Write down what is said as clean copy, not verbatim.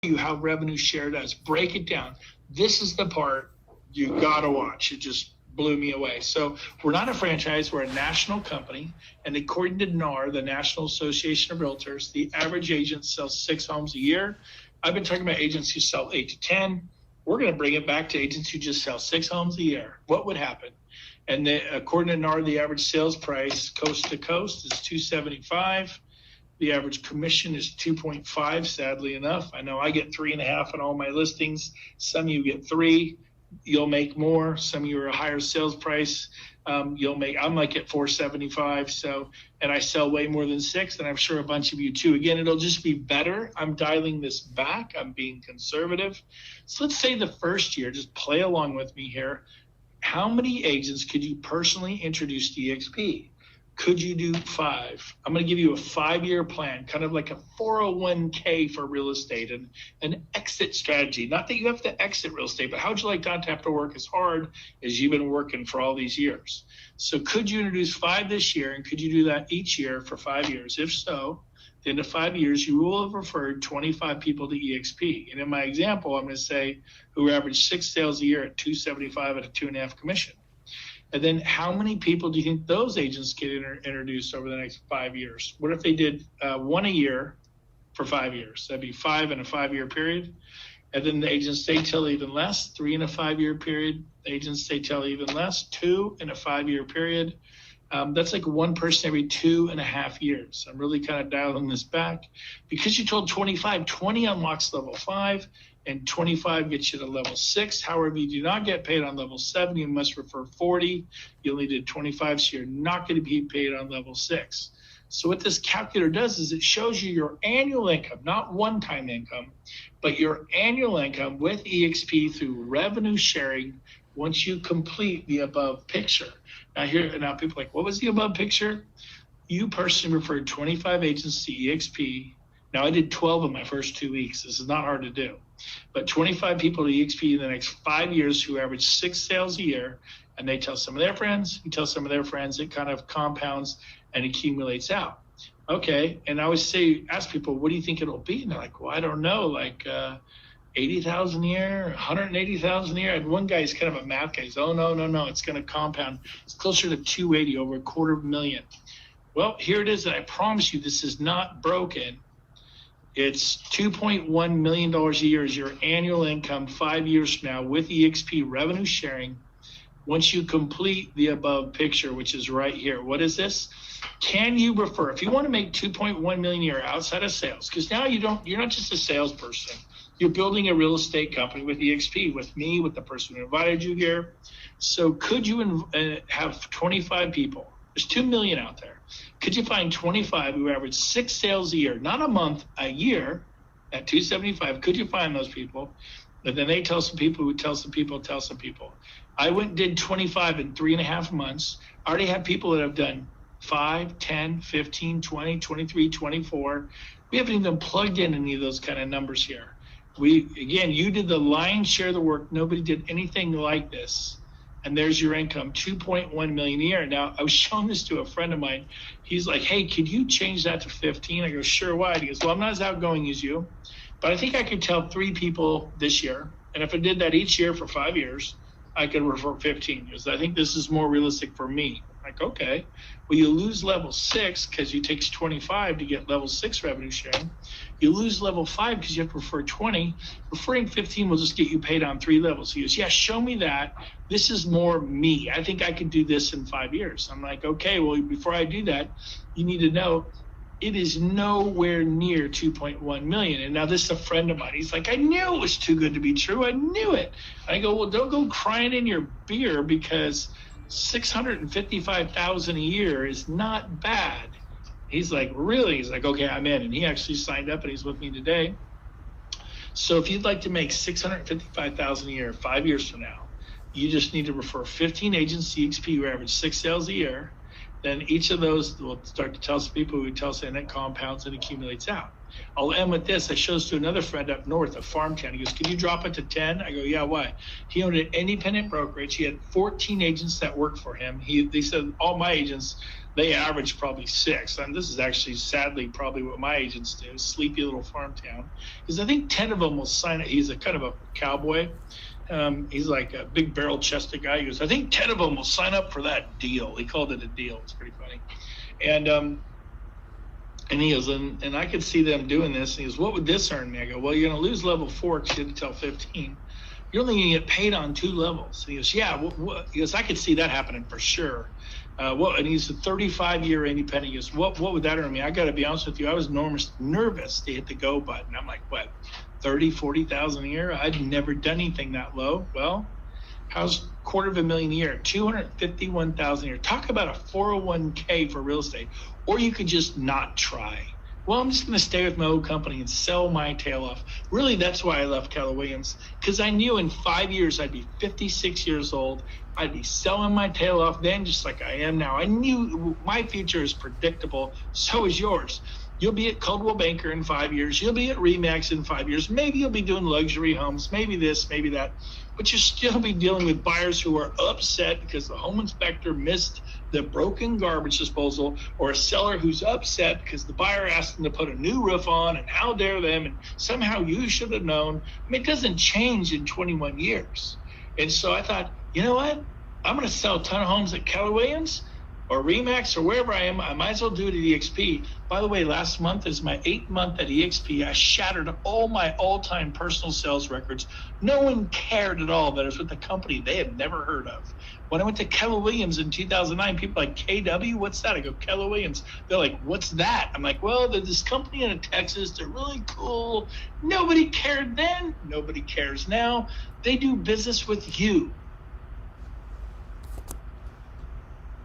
you how revenue share does. Break it down. This is the part you gotta watch. It just blew me away. So we're not a franchise, we're a national company. And according to NAR, the National Association of Realtors, the average agent sells 6 homes a year. I've been talking about agents who sell 8 to 10. We're gonna bring it back to agents who just sell 6 homes a year. What would happen? And according to NAR, the average sales price coast to coast is $275. The average commission is 2.5, sadly enough. I know I get 3.5 on all my listings. Some of you get 3. You'll make more. Some of you are a higher sales price. I might get 475. So, and I sell way more than 6, and I'm sure a bunch of you too. Again, it'll just be better. I'm dialing this back. I'm being conservative. So let's say the first year, just play along with me here. How many agents could you personally introduce to eXp? Could you do 5? I'm going to give you a 5-year plan, kind of like a 401k for real estate and an exit strategy. Not that you have to exit real estate, but how would you like not to have to work as hard as you've been working for all these years? So could you introduce 5 this year, and could you do that each year for 5 years? If so, at the end of 5 years, you will have referred 25 people to eXp. And in my example, I'm going to say who average 6 sales a year at $275 at a 2.5 commission. And then how many people do you think those agents get introduced over the next 5 years? What if they did 1 a year for 5 years? That'd be 5 in a 5-year period. And then the agents stay till even less, 3 in a 5-year period. The agents stay till even less, 2 in a 5-year period. That's like 1 person every 2.5 years. I'm really kind of dialing this back. Because you told 25, 20 unlocks level 5. And 25 gets you to level 6. However, you do not get paid on level 7. You must refer 40. You only did 25, so you're not going to be paid on level 6. So what this calculator does is it shows you your annual income, not one-time income, but your annual income with eXp through revenue sharing once you complete the above picture. Now people are like, what was the above picture? You personally referred 25 agents to eXp. Now I did 12 in my first 2 weeks. This is not hard to do. But 25 people to eXp in the next 5 years who average 6 sales a year, and they tell some of their friends, you tell some of their friends, it kind of compounds and accumulates out. Okay, and I always ask people, what do you think it'll be? And they're like, well, I don't know, like 80,000 a year, 180,000 a year. I had one guy, he's kind of a math guy. He's, oh, no, it's going to compound. It's closer to 280, over $250,000. Well, here it is, and I promise you this is not broken. It's $2.1 million a year is your annual income 5 years from now with eXp revenue sharing once you complete the above picture, which is right here. What is this? Can you refer? If you want to make $2.1 million a year outside of sales, because now you're not just a salesperson. You're building a real estate company with eXp, with me, with the person who invited you here. So could you have 25 people? There's 2 million out there. Could you find 25 who average 6 sales a year, not a month, a year, at 275? Could you find those people? And then they tell some people who tell some people, tell some people. I went and did 25 in 3.5 months. I already have people that have done 5, 10, 15, 20, 23, 24. We haven't even plugged in any of those kind of numbers here. You did the lion's share of the work. Nobody did anything like this. And there's your income, 2.1 million a year. Now, I was showing this to a friend of mine. He's like, hey, could you change that to 15? I go, sure, why? He goes, well, I'm not as outgoing as you, but I think I could tell 3 people this year. And if I did that each year for 5 years, I could refer 15 because I think this is more realistic for me. I'm like, okay, well, you lose level 6 because it takes 25 to get level 6 revenue sharing. You lose level 5 because you have to refer 20. Referring 15 will just get you paid on 3 levels. He goes, yeah, show me that. This is more me. I think I can do this in 5 years. I'm like, okay, well, before I do that, you need to know it is nowhere near 2.1 million. And now this is a friend of mine. He's like, I knew it was too good to be true. I knew it. I go, well, don't go crying in your beer because 655,000 a year is not bad. He's like, really? He's like, okay, I'm in. And he actually signed up and he's with me today. So if you'd like to make 655,000 a year 5 years from now, you just need to refer 15 agents to eXp who average 6 sales a year. Then each of those will start to tell some people who tell us, and it compounds and accumulates out. I'll end with this. I showed this to another friend up north of Farmtown. He goes, can you drop it to 10? I go, yeah, why? He owned an independent brokerage. He had 14 agents that worked for him. They said, all my agents They average probably 6. And this is actually sadly probably what my agents do, sleepy little farm town. Because I think 10 of them will sign it. He's a kind of a cowboy. He's like a big barrel chested guy. He goes, I think 10 of them will sign up for that deal. He called it a deal. It's pretty funny. And he goes, and I could see them doing this. And he goes, what would this earn me? I go, well, you're going to lose level 4 because you didn't tell 15. You're only going to get paid on 2 levels. And he goes, yeah. He goes, I could see that happening for sure. And he's a 35-year independent. He goes, what would that earn me? I got to be honest with you. I was nervous to hit the go button. I'm like, what, 30, 40,000 a year? I'd never done anything that low. Well, how's $250,000 a year? 251,000 a year. Talk about a 401k for real estate. Or you could just not try. Well, I'm just going to stay with my old company and sell my tail off. Really, that's why I left Keller Williams, because I knew in 5 years I'd be 56 years old. I'd be selling my tail off then, just like I am now. I knew my future is predictable. So is yours. You'll be at Coldwell Banker in 5 years. You'll be at RE/MAX in 5 years. Maybe you'll be doing luxury homes, maybe this, maybe that. But you'll still be dealing with buyers who are upset because the home inspector missed the broken garbage disposal, or a seller who's upset because the buyer asked them to put a new roof on, and how dare them, and somehow you should have known. I mean, it doesn't change in 21 years. And so I thought, you know what? I'm going to sell a ton of homes at Keller Williams or RE/MAX or wherever I am. I might as well do it at eXp. By the way, last month is my 8th month at eXp. I shattered all my all-time personal sales records. No one cared at all that I was with a company they had never heard of. When I went to Keller Williams in 2009, people like, KW, what's that? I go, Keller Williams. They're like, what's that? I'm like, well, there's this company in Texas. They're really cool. Nobody cared then. Nobody cares now. They do business with you.